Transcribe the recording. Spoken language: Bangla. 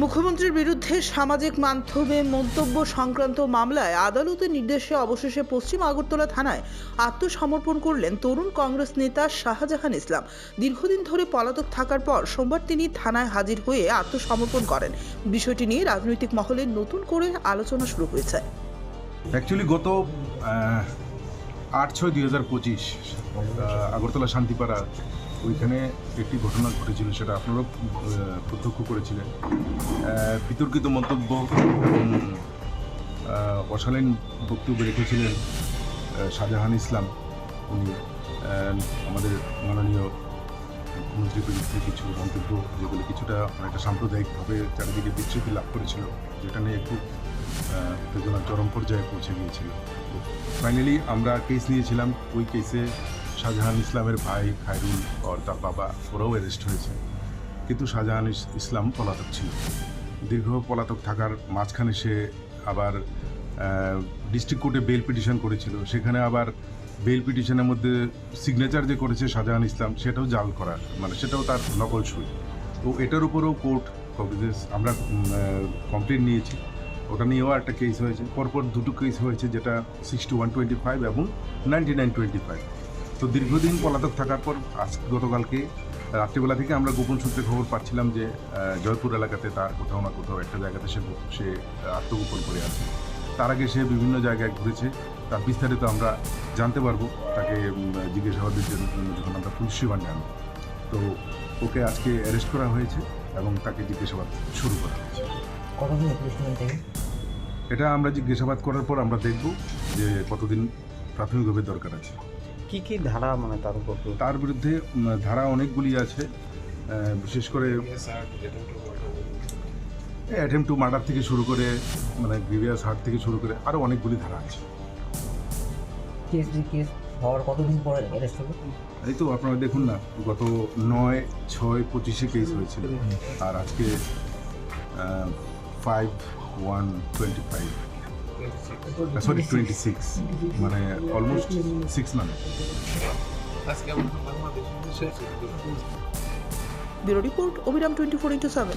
মুখ্যমন্ত্রীর বিরুদ্ধে সামাজিক মাধ্যমে মন্তব্য সংক্রান্ত মামলায় আদালতের নির্দেশে অবশেষে পশ্চিম আগরতলা থানায় আত্মসমর্পণ করলেন তরুণ কংগ্রেস নেতা শাহজাহান ইসলাম। দীর্ঘদিন ধরে পলাতক থাকার পর সোমবার তিনি থানায় হাজির হয়ে আত্মসমর্পণ করেন। বিষয়টি নিয়ে রাজনৈতিক মহলে নতুন করে আলোচনা শুরু হয়েছে। অ্যাকচুয়ালি গত 8/6/2025 আগরতলা শান্তিপাড়া ওইখানে একটি ঘটনা ঘটেছিল, সেটা আপনারাও প্রত্যক্ষ করেছিলেন। বিতর্কিত মন্তব্য এবং অশালীন বক্তব্য রেখেছিলেন শাহজাহান ইসলাম। উনি আমাদের মাননীয় মুখ্যমন্ত্রীর বিরুদ্ধে কিছু মন্তব্য, যেগুলি কিছুটা অনেকটা সাম্প্রদায়িকভাবে চারিদিকে বিচ্যুতি লাভ করেছিল, যেটা নিয়ে খুব উত্তেজনা চরম পর্যায়ে পৌঁছে গিয়েছিল। তো ফাইনালি আমরা কেস নিয়েছিলাম। ওই কেসে শাহজাহান ইসলামের ভাই খায়রুল আর তার বাবা ওরাও অ্যারেস্ট হয়েছে, কিন্তু শাহজাহান ইসলাম পলাতক ছিল। দীর্ঘ পলাতক থাকার মাঝখানে সে আবার ডিস্ট্রিক্ট কোর্টে বেল পিটিশন করেছিল। সেখানে আবার বেল পিটিশনের মধ্যে সিগনেচার যে করেছে শাহজাহান ইসলাম, সেটাও জাল করা, মানে সেটাও তার নকল সই। তো এটার উপরেও কোর্ট আমরা কমপ্লেন নিয়েছি। ওটা নিয়েও একটা কেস হয়েছে, পরপর দুটো কেস হয়েছে, যেটা 6125 এবং 9925। তো দীর্ঘদিন পলাতক থাকার পর গতকালকে রাত্রিবেলা থেকে আমরা গোপন সূত্রে খবর পাচ্ছিলাম যে জয়পুর এলাকাতে তার কোথাও না কোথাও একটা জায়গাতে সে আত্মগোপন করে আছে। তার আগে সে বিভিন্ন জায়গায় ঘুরেছে, তার বিস্তারিত আমরা জানতে পারবো তাকে জিজ্ঞাসাবাদের জন্য যখন আমরা পুলিশ রিমান্ডে আনবো। তো ওকে আজকে অ্যারেস্ট করা হয়েছে এবং তাকে জিজ্ঞাসাবাদ শুরু করা হয়েছে। এটা আমরা জিজ্ঞাসাবাদ করার পর আমরা দেখব যে কতদিন প্রাথমিকভাবে দরকার আছে। কি কি ধারা, মানে তার উপর? তার বিরুদ্ধে ধারা অনেকগুলি আছে, বিশেষ করে অ্যাটেম্প টু মার্ডার থেকে শুরু করে, মানে গ্রিভিয়াস হার্ট থেকে শুরু করে আরও অনেকগুলি ধারা আছে। কেস হওয়ার কতদিন পরে অ্যারেস্ট হলো? এই তো আপনারা দেখুন না, গত 9/6/25 কেস হয়েছিল, আর আজকে 5/1/25, সরি 26, মানে অলমোস্ট 6 মান্থ। ব্যুরো রিপোর্ট, অবিরাম 24x7।